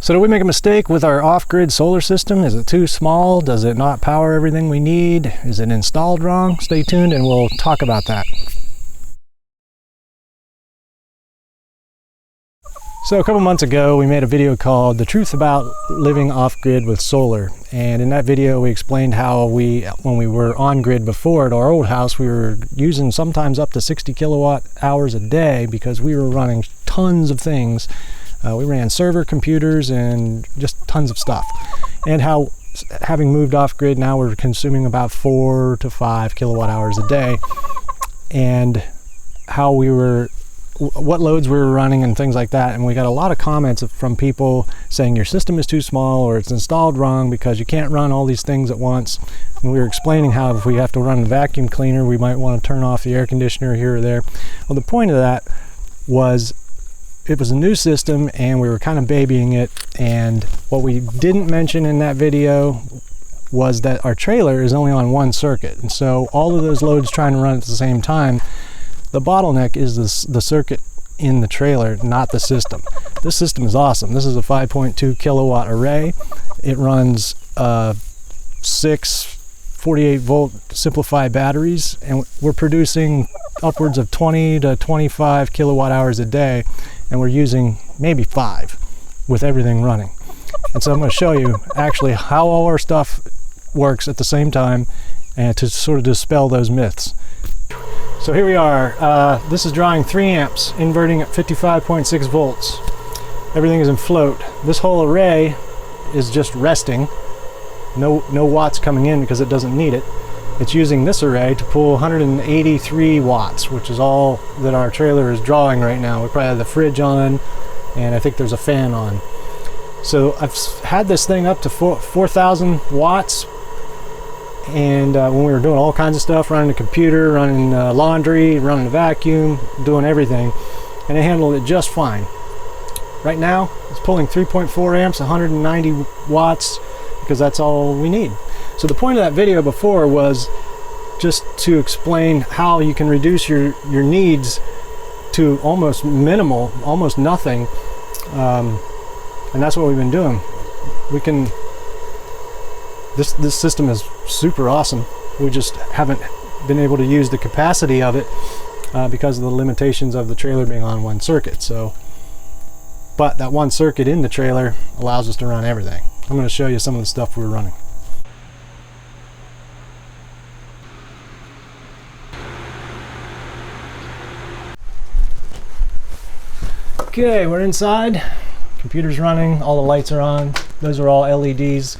So did we make a mistake with our off-grid solar system? Is it too small? Does it not power everything we need? Is it installed wrong? Stay tuned and we'll talk about that. So a couple months ago we made a video called The Truth About Living Off-Grid with Solar, and in that video we explained how when we were on-grid before at our old house, we were using sometimes up to 60 kilowatt hours a day because we were running tons of things. We ran server computers and just tons of stuff, and how having moved off-grid now we're consuming about 4 to 5 kilowatt hours a day, and how what loads we were running and things like that. And we got a lot of comments from people saying your system is too small or it's installed wrong because you can't run all these things at once. And we were explaining how if we have to run the vacuum cleaner, we might want to turn off the air conditioner here or there. Well, the point of that was it was a new system and we were kind of babying it, and what we didn't mention in that video was that our trailer is only on one circuit, and so all of those loads trying to run at the same time, the bottleneck is the circuit in the trailer, not the system. This system is awesome. This is a 5.2 kilowatt array. It runs 6 48 volt simplified batteries, and we're producing upwards of 20 to 25 kilowatt hours a day, and we're using maybe 5 with everything running. And so I'm going to show you actually how all our stuff works at the same time, and to sort of dispel those myths. So here we are. This is drawing 3 amps, inverting at 55.6 volts. Everything is in float. This whole array is just resting. No watts coming in because it doesn't need it. It's using this array to pull 183 watts, which is all that our trailer is drawing right now. We probably have the fridge on, and I think there's a fan on. So I've had this thing up to 4,000 watts, and when we were doing all kinds of stuff, running the computer, running laundry, running the vacuum, doing everything, and it handled it just fine. Right now it's pulling 3.4 amps, 190 watts, because that's all we need. So the point of that video before was just to explain how you can reduce your needs to almost minimal, almost nothing, and that's what we've been doing. This system is super awesome. We just haven't been able to use the capacity of it because of the limitations of the trailer being on one circuit. But that one circuit in the trailer allows us to run everything. I'm going to show you some of the stuff we're running. Okay, we're inside. Computer's running, all the lights are on. Those are all LEDs,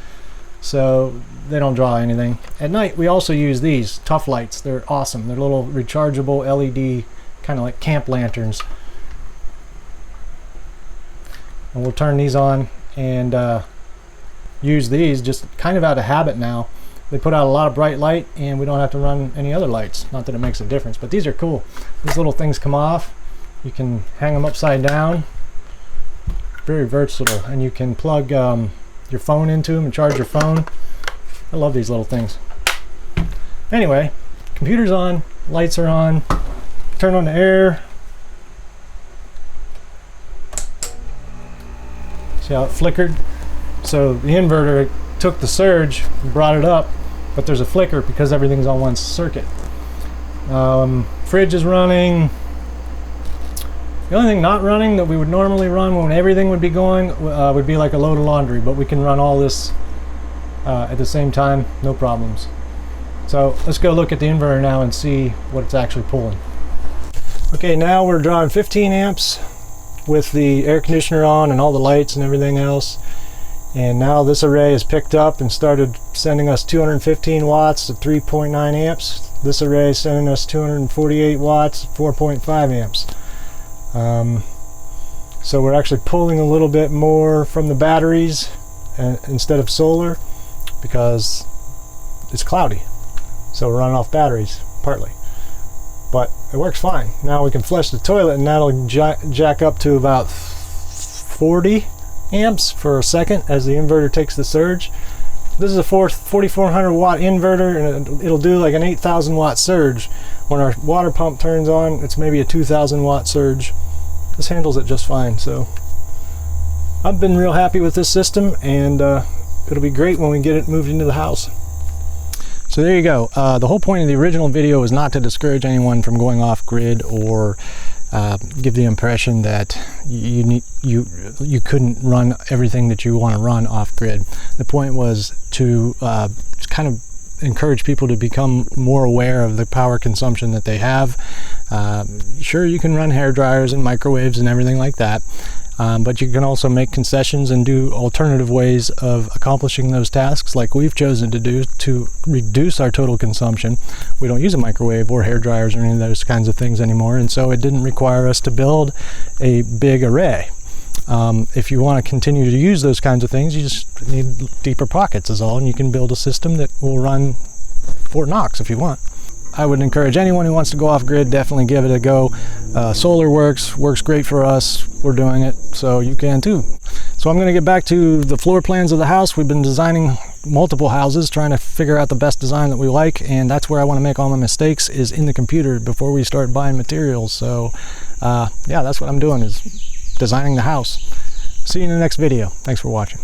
so they don't draw anything. At night we also use these Tough Lights. They're awesome. They're little rechargeable LED, kind of like camp lanterns. And we'll turn these on and use these just kind of out of habit now. They put out a lot of bright light and we don't have to run any other lights. Not that it makes a difference, but these are cool. These little things come off. You can hang them upside down. Very versatile, and you can plug your phone into them and charge your phone. I love these little things. Anyway, computer's on, lights are on. Turn on the air. See how it flickered? So the inverter took the surge and brought it up, but there's a flicker because everything's on one circuit. Fridge is running. The only thing not running that we would normally run when everything would be going would be like a load of laundry, but we can run all this at the same time, no problems. So let's go look at the inverter now and see what it's actually pulling. Okay, now we're drawing 15 amps with the air conditioner on and all the lights and everything else. And now this array is picked up and started sending us 215 watts at 3.9 amps. This array is sending us 248 watts at 4.5 amps. So we're actually pulling a little bit more from the batteries instead of solar because it's cloudy. So we're running off batteries partly. But it works fine. Now we can flush the toilet and that'll jack up to about 40 amps for a second as the inverter takes the surge. This is a 4400 watt inverter, and it'll do like an 8000 watt surge. When our water pump turns on, it's maybe a 2000 watt surge. This handles it just fine. So I've been real happy with this system, and it'll be great when we get it moved into the house. So there you go. The whole point of the original video was not to discourage anyone from going off grid or give the impression that you couldn't run everything that you want to run off grid. The point was to kind of encourage people to become more aware of the power consumption that they have. Sure, you can run hair dryers and microwaves and everything like that, but you can also make concessions and do alternative ways of accomplishing those tasks, like we've chosen to do to reduce our total consumption. We don't use a microwave or hair dryers or any of those kinds of things anymore, and so it didn't require us to build a big array. If you want to continue to use those kinds of things, you just need deeper pockets is all, and you can build a system that will run Fort Knox if you want. I would encourage anyone who wants to go off grid, definitely give it a go. Solar works great for us. We're doing it, so you can too. So I'm going to get back to the floor plans of the house. We've been designing multiple houses, trying to figure out the best design that we like, and that's where I want to make all my mistakes, is in the computer before we start buying materials. So yeah, that's what I'm doing, is designing the house. See you in the next video. Thanks for watching.